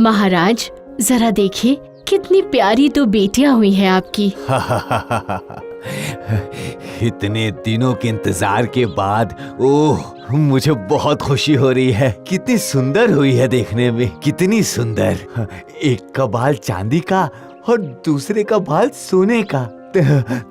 महाराज जरा देखिए कितनी प्यारी तो बेटियां हुई हैं आपकी। इतने दिनों के इंतजार के बाद ओह मुझे बहुत खुशी हो रही है। कितनी सुंदर हुई है देखने में, कितनी सुंदर। एक का बाल चांदी का और दूसरे का बाल सोने का।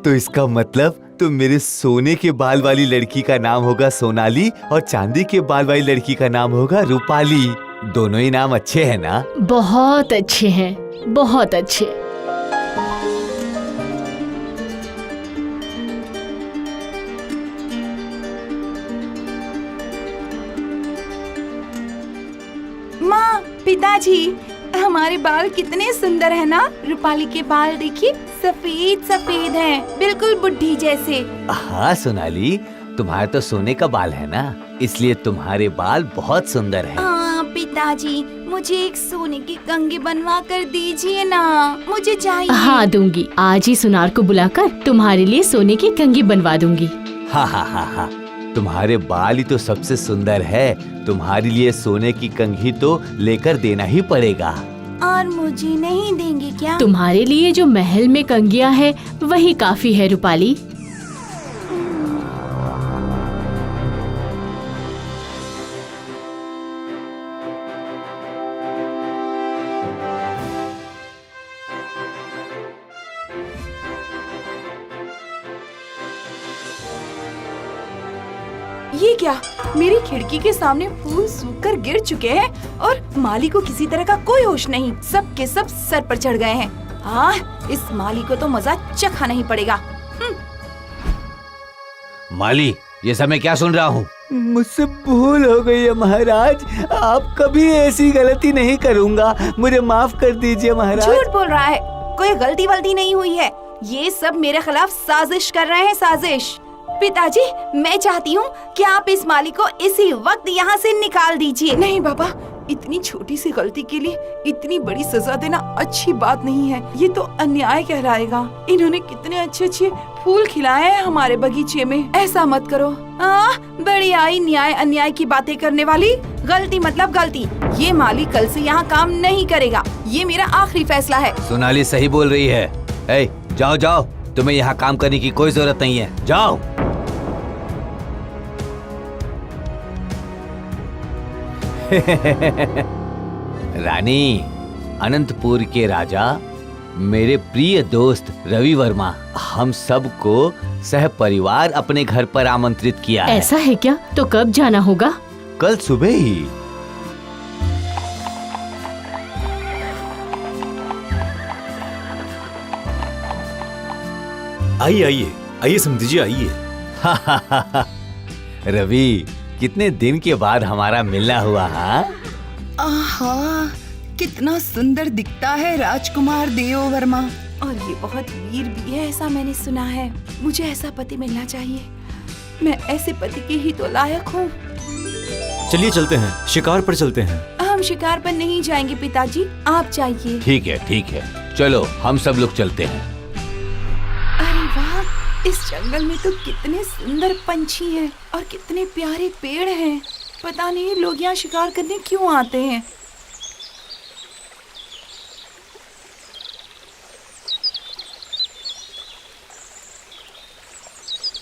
तो इसका मतलब तो मेरे सोने के बाल वाली लड़की का नाम होगा सोनाली और चांदी के बाल वाली लड़की का नाम होगा रूपाली। दोनों ही नाम अच्छे हैं ना? बहुत अच्छे हैं, बहुत अच्छे। माँ, पिताजी, हमारे बाल कितने सुंदर है ना। रूपाली के बाल देखिए, सफेद सफेद हैं, बिल्कुल बुढ़ी जैसे। हाँ सोनाली, तुम्हारे तो सोने का बाल है ना, इसलिए तुम्हारे बाल बहुत सुंदर हैं। पिताजी, मुझे एक सोने की कंघी बनवा कर दीजिए ना, मुझे चाहिए। हाँ दूंगी, आज ही सुनार को बुलाकर तुम्हारे लिए सोने की कंघी बनवा दूंगी। हाँ हाँ हाँ हाँ, तुम्हारे बाल ही तो सबसे सुंदर है, तुम्हारे लिए सोने की कंघी तो लेकर देना ही पड़ेगा। और मुझे नहीं देंगे क्या? तुम्हारे लिए जो महल में कंघियां है वही काफी है रूपाली। ये क्या, मेरी खिड़की के सामने फूल सूखकर गिर चुके हैं और माली को किसी तरह का कोई होश नहीं। सब के सब सर पर चढ़ गए हैं। हाँ, इस माली को तो मजा चखाना ही पड़ेगा। माली, ये सब मैं क्या सुन रहा हूँ? मुझसे भूल हो गई है महाराज, आप कभी ऐसी गलती नहीं करूँगा, मुझे माफ कर दीजिए महाराज। झूठ बोल रहा है, कोई गलती वलती नहीं हुई है। ये सब मेरे खिलाफ साजिश कर रहे हैं, साजिश। पिताजी, मैं चाहती हूँ कि आप इस माली को इसी वक्त यहाँ से निकाल दीजिए। नहीं बाबा, इतनी छोटी सी गलती के लिए इतनी बड़ी सजा देना अच्छी बात नहीं है। ये तो अन्याय कहलाएगा। इन्होंने कितने अच्छे अच्छे फूल खिलाए हैं हमारे बगीचे में। ऐसा मत करो। बड़ी आई न्याय अन्याय की बातें करने वाली। गलती मतलब गलती। ये माली कल से यहाँ काम नहीं करेगा। ये मेरा आखिरी फैसला है। सोनाली सही बोल रही है। ए, जाओ जाओ, तुम्हें यहाँ काम करने की कोई जरूरत नहीं है, जाओ। रानी, अनंतपुर के राजा, मेरे प्रिय दोस्त रवि वर्मा, हम सबको सह परिवार अपने घर पर आमंत्रित किया है। ऐसा है क्या? तो कब जाना होगा? कल सुबह ही। आइए आइए आइए समझी जी, आइए। रवि, कितने दिन के बाद हमारा मिलना हुआ। हाँ, आहा, कितना सुंदर दिखता है राजकुमार देव वर्मा। और ये बहुत वीर भी है, ऐसा मैंने सुना है। मुझे ऐसा पति मिलना चाहिए। मैं ऐसे पति की ही तो लायक हूँ। चलिए चलते हैं, शिकार पर चलते हैं। हम शिकार पर नहीं जाएंगे पिताजी, आप जाइए। ठीक है, चलो हम सब लोग चलते हैं। अरे वाह, इस जंगल में तो कितने सुंदर पंछी हैं और कितने प्यारे पेड़ हैं। पता नहीं लोग यहाँ शिकार करने क्यों आते हैं।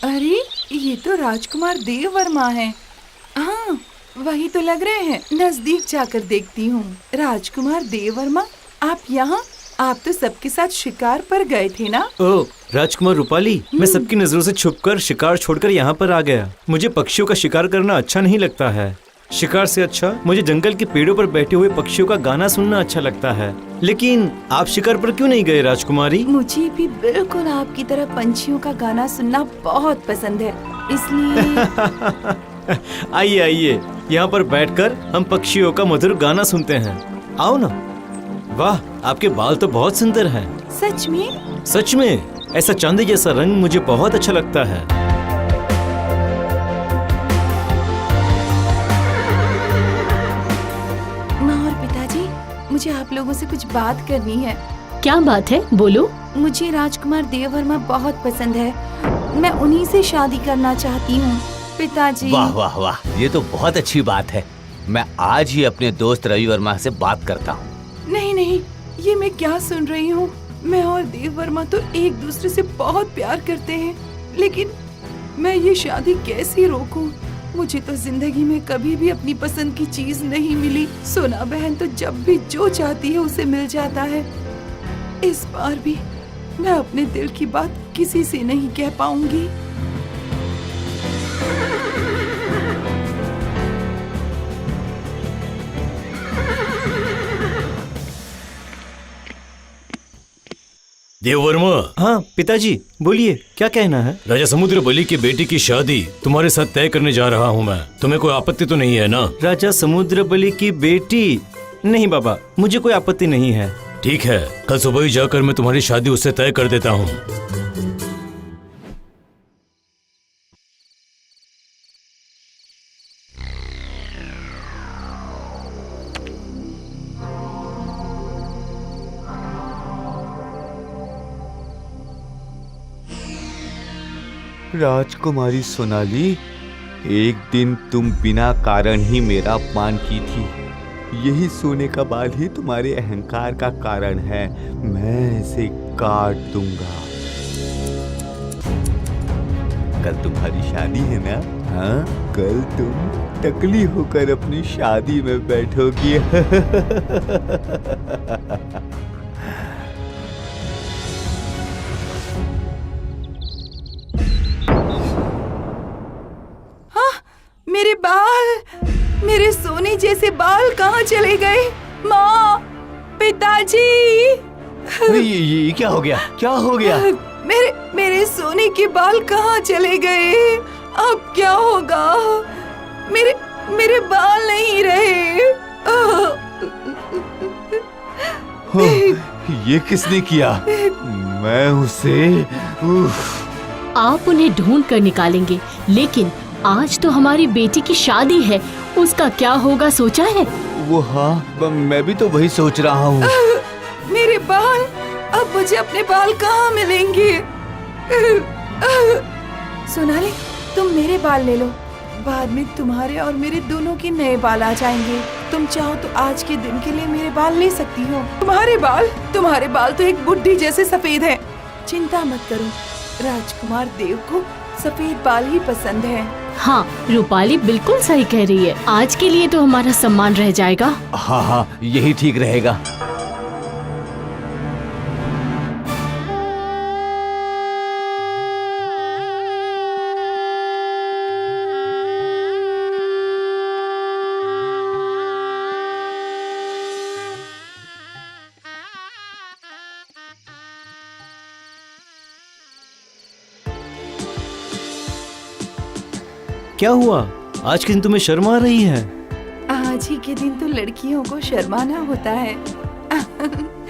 अरे, ये तो राजकुमार देव वर्मा हैं। हाँ, वही तो लग रहे हैं। नजदीक जाकर देखती हूँ। राजकुमार देव वर्मा, आप यहाँ? आप तो सबके साथ शिकार पर गए थे ना? ओह, राजकुमार रूपाली, मैं सबकी नजरों से छुपकर शिकार छोड़कर यहाँ पर आ गया। मुझे पक्षियों का शिकार करना अच्छा नहीं लगता है। शिकार से अच्छा मुझे जंगल के पेड़ों पर बैठे हुए पक्षियों का गाना सुनना अच्छा लगता है। लेकिन आप शिकार पर क्यों नहीं गए राजकुमारी? मुझे भी बिल्कुल आपकी तरह पंछियों का गाना सुनना बहुत पसंद है, इसलिए। आइए आइए, यहाँ पर बैठकर हम पक्षियों का मधुर गाना सुनते हैं। आओ ना। वाह, आपके बाल तो बहुत सुंदर हैं। सच में? सच में, ऐसा चांदी जैसा रंग मुझे बहुत अच्छा लगता है। माँ और पिताजी, मुझे आप लोगों से कुछ बात करनी है। क्या बात है, बोलो। मुझे राजकुमार देव वर्मा बहुत पसंद है। मैं उन्हीं से शादी करना चाहती हूँ पिताजी। वाह वाह वाह, ये तो बहुत अच्छी बात है। मैं आज ही अपने दोस्त रवि वर्मा से बात करता हूँ। नहीं नहीं, ये मैं क्या सुन रही हूँ। मैं और देव वर्मा तो एक दूसरे से बहुत प्यार करते हैं, लेकिन मैं ये शादी कैसे रोकूं? मुझे तो जिंदगी में कभी भी अपनी पसंद की चीज नहीं मिली। सोना बहन तो जब भी जो चाहती है उसे मिल जाता है। इस बार भी मैं अपने दिल की बात किसी से नहीं कह पाऊंगी। देववर्मा। हाँ पिताजी, बोलिए क्या कहना है? राजा समुद्र बलि की बेटी की शादी तुम्हारे साथ तय करने जा रहा हूँ मैं। तुम्हें कोई आपत्ति तो नहीं है ना? राजा समुद्र बलि की बेटी? नहीं बाबा, मुझे कोई आपत्ति नहीं है। ठीक है, कल सुबह ही जाकर मैं तुम्हारी शादी उससे तय कर देता हूँ। राजकुमारी सोनाली, एक दिन तुम बिना कारण ही मेरा अपमान की थी। यही सोने का बाल ही तुम्हारे अहंकार का कारण है। मैं इसे काट दूंगा। कल तुम्हारी शादी है ना? हाँ, कल तुम टकली होकर अपनी शादी में बैठोगी। मेरे बाल, मेरे सोने जैसे बाल कहाँ चले गए? माँ, पिताजी। ये क्या हो गया? क्या हो गया? मेरे सोने के बाल कहाँ चले गए? अब क्या होगा? मेरे बाल नहीं रहे। ये किसने किया? मैं उसे आप उन्हें ढूंढ कर निकालेंगे, लेकिन आज तो हमारी बेटी की शादी है, उसका क्या होगा सोचा है? वो हाँ, मैं भी तो वही सोच रहा हूँ। मेरे बाल, अब मुझे अपने बाल कहाँ मिलेंगे? सोनाली, तुम मेरे बाल ले लो, बाद में तुम्हारे और मेरे दोनों के नए बाल आ जाएंगे। तुम चाहो तो आज के दिन के लिए मेरे बाल ले सकती हो। तुम्हारे बाल तो एक बुड्ढी जैसे सफेद हैं। चिंता मत करो, राजकुमार देव को सफेद बाल ही पसंद है। हाँ, रूपाली बिल्कुल सही कह रही है। आज के लिए तो हमारा सम्मान रह जाएगा। हाँ हाँ, यही ठीक रहेगा। क्या हुआ? आज के दिन तुम्हें शर्म आ रही है? आज ही के दिन तो लड़कियों को शर्माना होता है।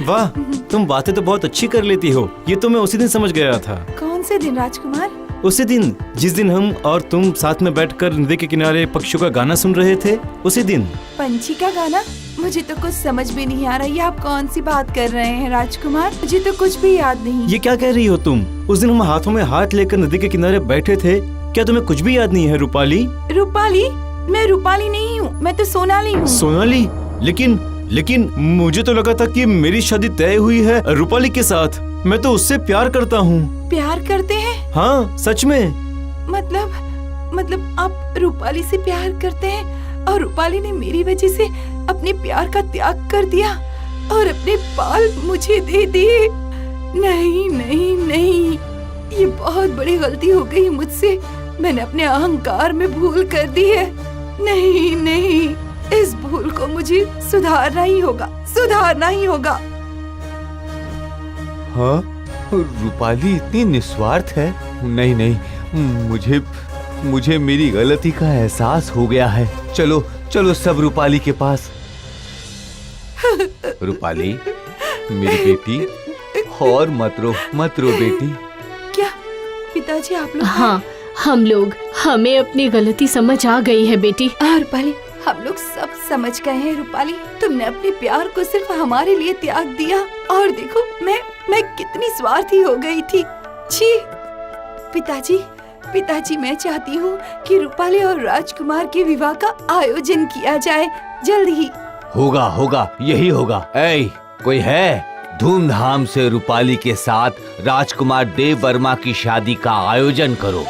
वाह, तुम बातें तो बहुत अच्छी कर लेती हो। ये तो मैं उसी दिन समझ गया था। कौन से दिन राजकुमार? उसी दिन जिस दिन हम और तुम साथ में बैठकर नदी के किनारे पक्षियों का गाना सुन रहे थे, उसी दिन। पंछी का गाना? मुझे तो कुछ समझ भी नहीं आ रहा। ये आप कौन सी बात कर रहे हैं राजकुमार? मुझे तो कुछ भी याद नहीं। ये क्या कह रही हो तुम? उस दिन हम हाथों में हाथ लेकर नदी के किनारे बैठे थे। क्या तुम्हें कुछ भी याद नहीं है रूपाली? रूपाली? मैं रूपाली नहीं हूँ, मैं तो सोनाली हूँ। सोनाली? लेकिन मुझे तो लगा था कि मेरी शादी तय हुई है रूपाली के साथ। मैं तो उससे प्यार करता हूँ। प्यार करते हैं? हाँ, सच में। मतलब आप रूपाली से प्यार करते हैं और रूपाली ने मेरी वजह से अपने प्यार का त्याग कर दिया और अपने बाल मुझे दे दिए। नहीं नहीं नहीं, ये बहुत बड़ी गलती हो गई मुझसे। मैंने अपने अहंकार में भूल कर दी है। नहीं नहीं, इस भूल को मुझे सुधारना ही होगा। हाँ, रूपाली इतनी निस्वार्थ है? नहीं नहीं, मुझे मेरी गलती का एहसास हो गया है। चलो सब रूपाली के पास। रूपाली, मेरी बेटी, और मत रो बेटी। क्या पिताजी आप लोग? हाँ, हमें अपनी गलती समझ आ गई है बेटी। रूपाली, हम लोग सब समझ गए हैं। रूपाली, तुमने अपने प्यार को सिर्फ हमारे लिए त्याग दिया और देखो मैं कितनी स्वार्थी हो गई थी। छी! पिताजी, मैं चाहती हूँ कि रूपाली और राजकुमार के विवाह का आयोजन किया जाए जल्द ही। होगा, यही होगा। ऐ, कोई है? धूमधाम से रूपाली के साथ राजकुमार देव वर्मा की शादी का आयोजन करो।